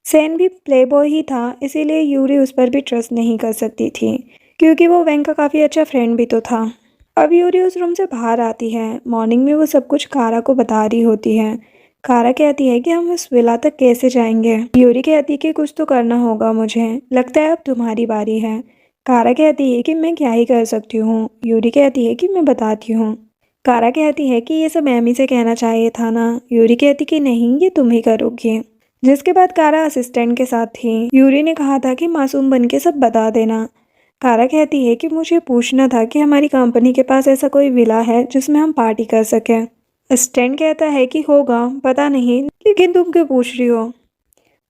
सैन भी प्लेबॉय ही था, इसीलिए यूरी उस पर भी ट्रस्ट नहीं कर सकती थी क्योंकि वो वेंग का काफ़ी अच्छा फ्रेंड भी तो था। अब यूरी उस रूम से बाहर आती है। मॉर्निंग में वो सब कुछ कारा को बता रही होती है। कारा कहती है कि हम इस विला तक कैसे जाएंगे। यूरी कहती है कि कुछ तो करना होगा, मुझे लगता है अब तुम्हारी बारी है। कारा कहती है कि मैं क्या ही कर सकती हूँ। यूरी कहती है कि मैं बताती हूँ। कारा कहती है कि ये सब एमी से कहना चाहिए था ना। यूरी कहती कि नहीं, ये तुम ही करोगी। जिसके बाद कारा असिस्टेंट के साथ थी। यूरी ने कहा था कि मासूम बन के सब बता देना। कारा कहती है कि मुझे पूछना था कि हमारी कंपनी के पास ऐसा कोई विला है जिसमें हम पार्टी कर सकें। असिस्टेंट कहता है कि होगा, पता नहीं, लेकिन तुम क्यों पूछ रही हो।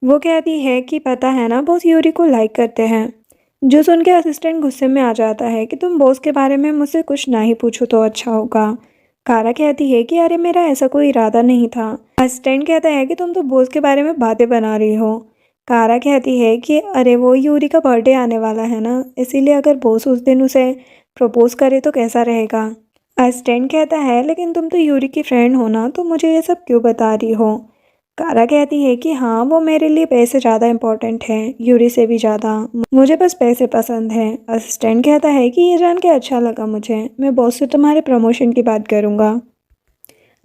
वो कहती है कि पता है ना, बॉस यूरी को लाइक करते हैं। जो सुन के असिस्टेंट गुस्से में आ जाता है कि तुम बॉस के बारे में मुझसे कुछ ना ही पूछो तो अच्छा होगा। कारा कहती है कि अरे मेरा ऐसा कोई इरादा नहीं था। असिस्टेंट कहता है कि तुम तो बॉस के बारे में बातें बना रही हो। कारा कहती है कि अरे वो यूरी का बर्थडे आने वाला है ना, इसीलिए अगर बॉस उस दिन उसे प्रपोज करे तो कैसा रहेगा। असिस्टेंट कहता है लेकिन तुम तो यूरी की फ्रेंड हो ना, तो मुझे ये सब क्यों बता रही हो। कारा कहती है कि हाँ, वो मेरे लिए पैसे ज़्यादा इम्पोर्टेंट हैं, यूरी से भी ज़्यादा। मुझे बस पैसे पसंद हैं। असिस्टेंट कहता है कि ये जान के अच्छा लगा मुझे, मैं बॉस से तुम्हारे प्रमोशन की बात करूँगा।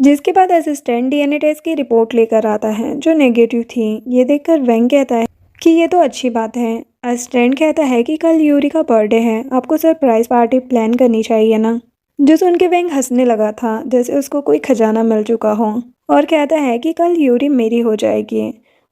जिसके बाद असिस्टेंट डीएनए टेस्ट की रिपोर्ट लेकर आता है जो नेगेटिव थी। ये देखकर वेंग कहता है कि ये तो अच्छी बात है। असिस्टेंट कहता है कि कल यूरी का बर्थडे है, आपको सरप्राइज पार्टी प्लान करनी चाहिए ना। जो सुन के वेंग हंसने लगा था जैसे उसको कोई खजाना मिल चुका हो और कहता है कि कल यूरी मेरी हो जाएगी।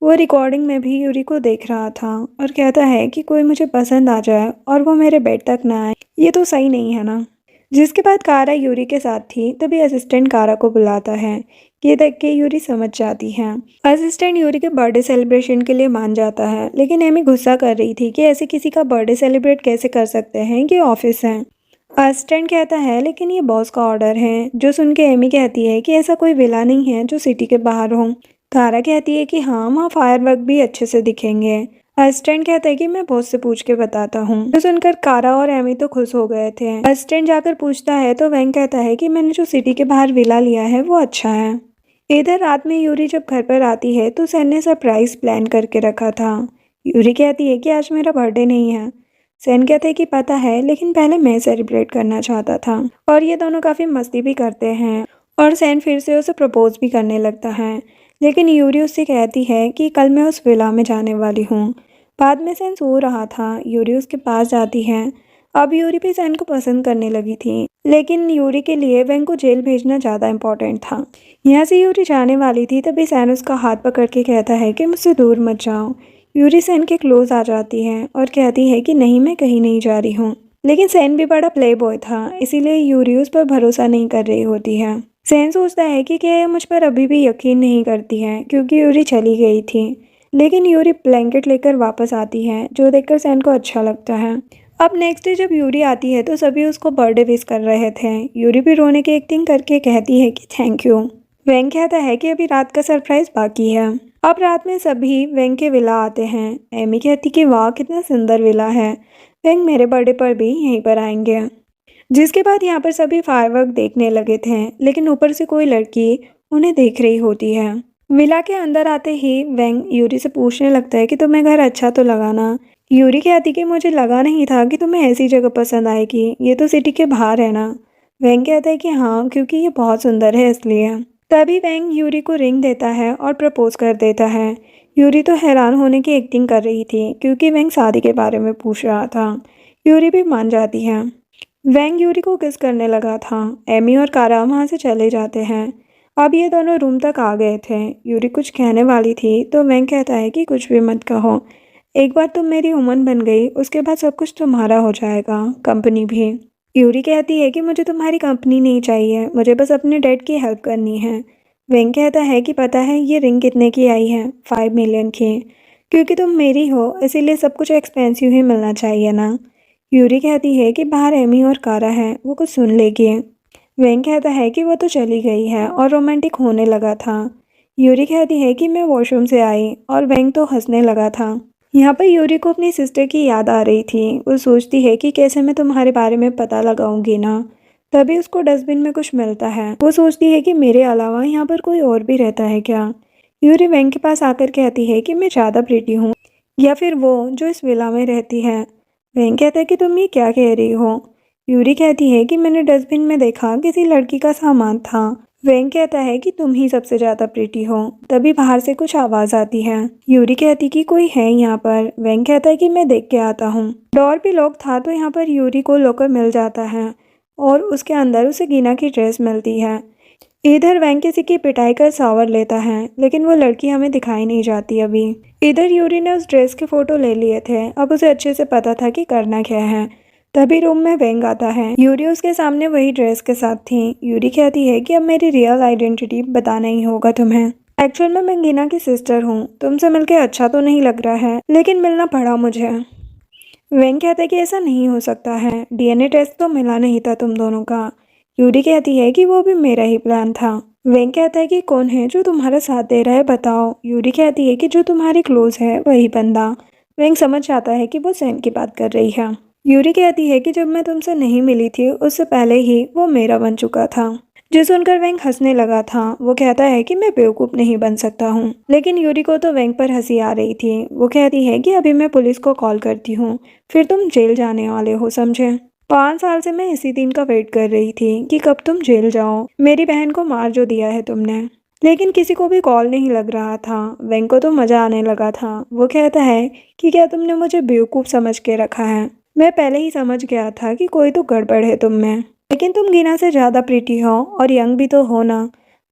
वो रिकॉर्डिंग में भी यूरी को देख रहा था और कहता है कि कोई मुझे पसंद आ जाए और वो मेरे बेड तक ना आए, ये तो सही नहीं है ना। जिसके बाद कारा यूरी के साथ थी तभी असिस्टेंट कारा को बुलाता है। ये देख के यूरी समझ जाती है। असिस्टेंट यूरी के बर्थडे सेलिब्रेशन के लिए मान जाता है, लेकिन एमी गुस्सा कर रही थी कि ऐसे किसी का बर्थडे सेलिब्रेट कैसे कर सकते हैं, ये ऑफिस है। असिस्टेंट कहता है लेकिन ये बॉस का ऑर्डर है। जो सुन के एमी कहती है कि ऐसा कोई विला नहीं है जो सिटी के बाहर हो। कारा कहती है कि हाँ, वहाँ फायरवर्क भी अच्छे से दिखेंगे। असिस्टेंट कहता है कि मैं बॉस से पूछ के बताता हूँ। तो सुनकर कारा और एमी तो खुश हो गए थे। असिस्टेंट जाकर पूछता है तो वेंग कहता है कि मैंने जो सिटी के बाहर विला लिया है वो अच्छा है। इधर रात में यूरी जब घर पर आती है तो सैन ने सरप्राइज प्लान करके रखा था। यूरी कहती है कि आज मेरा बर्थडे नहीं है। सैन कहते हैं कि पता है, लेकिन पहले मैं सेलिब्रेट करना चाहता था। और ये दोनों काफ़ी मस्ती भी करते हैं और सैन फिर से उसे प्रपोज भी करने लगता है। लेकिन यूरी उससे कहती है कि कल मैं उस विला में जाने वाली हूँ। बाद में सैन सो रहा था, यूरी उसके पास जाती है। अब यूरी भी सैन को पसंद करने लगी थी, लेकिन यूरी के लिए वेंग को जेल भेजना ज़्यादा इम्पोर्टेंट था। यहाँ से यूरी जाने वाली थी तभी सैन उसका हाथ पकड़ के कहता है कि मुझसे दूर मत जाओ। यूरी सैन के क्लोज आ जाती है और कहती है कि नहीं, मैं कहीं नहीं जा रही हूँ। लेकिन सैन भी बड़ा प्ले बॉय था, इसीलिए यूरी उस पर भरोसा नहीं कर रही होती है। सैन सोचता है कि क्या यह मुझ पर अभी भी यकीन नहीं करती है, क्योंकि यूरी चली गई थी। लेकिन यूरी ब्लैंकेट लेकर वापस आती है, जो देखकर सैन को अच्छा लगता है। अब नेक्स्ट डे जब यूरी आती है तो सभी उसको बर्थडे विश कर रहे थे। यूरी भी रोने की एक्टिंग करके कहती है कि थैंक यू। वेंग कहता है कि अभी रात का सरप्राइज बाकी है। अब रात में सभी वेंग के विला आते हैं। एमी कहती कि वाह कितना सुंदर विला है, वेंग मेरे बर्थडे पर भी यहीं पर आएंगे। जिसके बाद यहाँ पर सभी फायरवर्क देखने लगे थे, लेकिन ऊपर से कोई लड़की उन्हें देख रही होती है। विला के अंदर आते ही वेंग यूरी से पूछने लगता है कि तुम्हें घर अच्छा तो लगा ना। यूरी कहती कि मुझे लगा नहीं था कि तुम्हें ऐसी जगह पसंद आएगी, ये तो सिटी के बाहर है ना। वेंग कहता है कि हाँ, क्योंकि ये बहुत सुंदर है इसलिए। तभी वेंग यूरी को रिंग देता है और प्रपोज कर देता है। यूरी तो हैरान होने की एक्टिंग कर रही थी, क्योंकि वेंग शादी के बारे में पूछ रहा था। यूरी भी मान जाती है। वेंग यूरी को किस करने लगा था। एमी और कारा वहाँ से चले जाते हैं। अब ये दोनों रूम तक आ गए थे। यूरी कुछ कहने वाली थी तो वेंग कहता है कि कुछ भी मत कहो, एक बार तुम मेरी वुमन बन गई उसके बाद सब कुछ तुम्हारा हो जाएगा, कंपनी भी। यूरी कहती है कि मुझे तुम्हारी कंपनी नहीं चाहिए, मुझे बस अपने डैड की हेल्प करनी है। वेंग कहता है कि पता है ये रिंग कितने की आई है, 5 मिलियन की। क्योंकि तुम मेरी हो इसीलिए सब कुछ एक्सपेंसिव ही मिलना चाहिए ना। यूरी कहती है कि बाहर एमी और कारा है, वो कुछ सुन लेगी। वेंग कहता है कि वो तो चली गई है और रोमांटिक होने लगा था। यूरी कहती है कि मैं वॉशरूम से आई और वेंग तो हंसने लगा था। यहाँ पर यूरी को अपनी सिस्टर की याद आ रही थी। वो सोचती है कि कैसे मैं तुम्हारे बारे में पता लगाऊंगी ना। तभी उसको डस्टबिन में कुछ मिलता है। वो सोचती है कि मेरे अलावा यहाँ पर कोई और भी रहता है क्या। यूरी वेंग के पास आकर कहती है कि मैं ज़्यादा प्रीटी हूँ या फिर वो जो इस विला में रहती है। वेंग कहता है कि तुम ये क्या कह रही हो। यूरी कहती है कि मैंने डस्टबिन में देखा किसी लड़की का सामान था। वेंग कहता है कि तुम ही सबसे ज्यादा प्रीटी हो। तभी बाहर से कुछ आवाज आती है। यूरी कहती कि कोई है यहाँ पर। वेंग कहता है कि मैं देख के आता हूँ। डोर भी लॉक था तो यहाँ पर यूरी को लॉकर मिल जाता है और उसके अंदर उसे गीना की ड्रेस मिलती है। इधर वेंग किसी की पिटाई कर शावर लेता है, लेकिन वो लड़की हमें दिखाई नहीं जाती अभी। इधर यूरी ने उस ड्रेस के फोटो ले लिए थे, अब उसे अच्छे से पता था कि करना क्या है। तभी रूम में वेंग आता है। यूरी उसके सामने वही ड्रेस के साथ थी। यूरी कहती है कि अब मेरी रियल आइडेंटिटी बताना ही होगा तुम्हें। एक्चुअल में मैं गीना की सिस्टर हूँ। तुमसे मिलके अच्छा तो नहीं लग रहा है, लेकिन मिलना पड़ा मुझे। वेंग कहता है कि ऐसा नहीं हो सकता है, डीएनए टेस्ट तो मिला नहीं था तुम दोनों का। यूरी कहती है कि वो भी मेरा ही प्लान था। वेंग कहता है कि कौन है जो तुम्हारा साथ दे रहा है बताओ। यूरी कहती है कि जो तुम्हारी क्लोज है वही बंदा। वेंग समझ जाता है कि वो सैन की बात कर रही है। यूरी कहती है कि जब मैं तुमसे नहीं मिली थी उससे पहले ही वो मेरा बन चुका था। जो सुनकर वेंग हंसने लगा था। वो कहता है कि मैं बेवकूफ़ नहीं बन सकता हूँ, लेकिन यूरी को तो वेंग पर हंसी आ रही थी। वो कहती है कि अभी मैं पुलिस को कॉल करती हूँ, फिर तुम जेल जाने वाले हो, समझे। 5 साल से मैं इसी दिन का वेट कर रही थी कि कब तुम जेल जाओ। मेरी बहन को मार जो दिया है तुमने, लेकिन किसी को भी कॉल नहीं लग रहा था। वेंग को तो मजा आने लगा था। वो कहता है कि क्या तुमने मुझे बेवकूफ़ समझ के रखा है। मैं पहले ही समझ गया था कि कोई तो गड़बड़ है तुम में, लेकिन तुम गीना से ज़्यादा प्रीटी हो और यंग भी तो हो ना।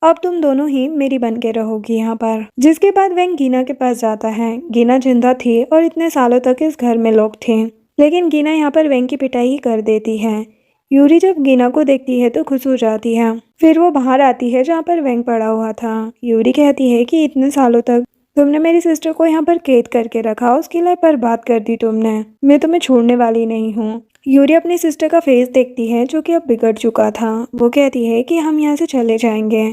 अब तुम दोनों ही मेरी बन के रहोगी यहाँ पर। जिसके बाद वेंग गीना के पास जाता है। गीना जिंदा थी और इतने सालों तक इस घर में लोग थे, लेकिन गीना यहाँ पर वेंग की पिटाई ही कर देती है। यूरी जब गीना को देखती है तो खुश हो जाती है। फिर वो बाहर आती है जहाँ पर वेंग पड़ा हुआ था। यूरी कहती है कि इतने सालों तक तुमने मेरी सिस्टर को यहाँ पर कैद करके रखा, उसकी लाइफ बर्बाद कर दी तुमने। मैं तुम्हें छोड़ने वाली नहीं हूँ। यूरी अपनी सिस्टर का फेस देखती है जो कि अब बिगड़ चुका था। वो कहती है कि हम यहाँ से चले जाएंगे।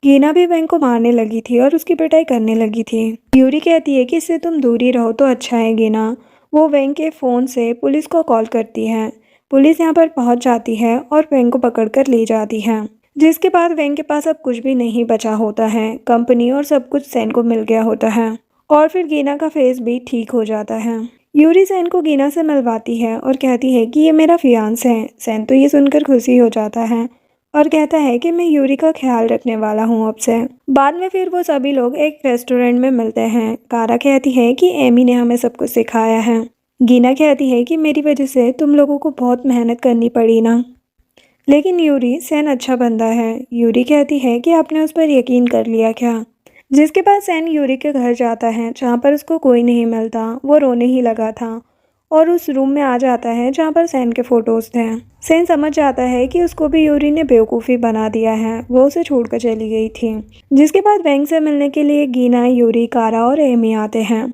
गीना भी वेंग को मारने लगी थी और उसकी पिटाई करने लगी थी। यूरी कहती है कि इससे तुम दूरी रहो तो अच्छा है गीना। वो वेंग के फ़ोन से पुलिस को कॉल करती है। पुलिस यहाँ पर पहुँच जाती है और वेंग को पकड़कर ले जाती है। जिसके बाद वेंग के पास अब कुछ भी नहीं बचा होता है। कंपनी और सब कुछ सैन को मिल गया होता है और फिर गीना का फेस भी ठीक हो जाता है। यूरी सैन को गीना से मिलवाती है और कहती है कि ये मेरा फियांस है। सैन तो ये सुनकर खुशी हो जाता है और कहता है कि मैं यूरी का ख्याल रखने वाला हूँ अब से। बाद में फिर वो सभी लोग एक रेस्टोरेंट में मिलते हैं। कारा कहती है कि एमी ने हमें सब कुछ सिखाया है। गीना कहती है कि मेरी वजह से तुम लोगों को बहुत मेहनत करनी पड़ी ना। लेकिन यूरी, सैन अच्छा बंदा है। यूरी कहती है कि आपने उस पर यकीन कर लिया क्या। जिसके बाद सैन यूरी के घर जाता है जहाँ पर उसको कोई नहीं मिलता। वो रोने ही लगा था और उस रूम में आ जाता है जहाँ पर सेन के फोटोज थे। सेन समझ जाता है कि उसको भी यूरी ने बेवकूफ़ी बना दिया है, वो उसे छोड़कर चली गई थी। जिसके बाद वेंग से मिलने के लिए गीना, यूरी, कारा और एमी आते हैं।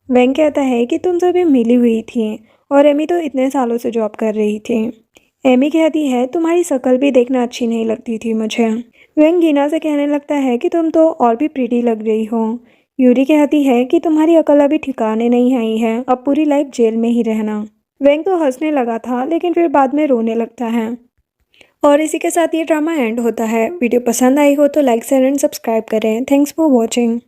वेंग कहता है कि तुम सभी मिली हुई थी और एमी तो इतने सालों से जॉब कर रही थी। एमी कहती है तुम्हारी शक्ल भी देखना अच्छी नहीं लगती थी मुझे। वेंग गीना से कहने लगता है कि तुम तो और भी प्रीटी लग रही हो। यूरी कहती है कि तुम्हारी अकल अभी ठिकाने नहीं आई है, अब पूरी लाइफ जेल में ही रहना। वेंग तो हंसने लगा था लेकिन फिर बाद में रोने लगता है। और इसी के साथ ये ड्रामा एंड होता है। वीडियो पसंद आई हो तो लाइक शेयर एंड सब्सक्राइब करें। Thanks for watching.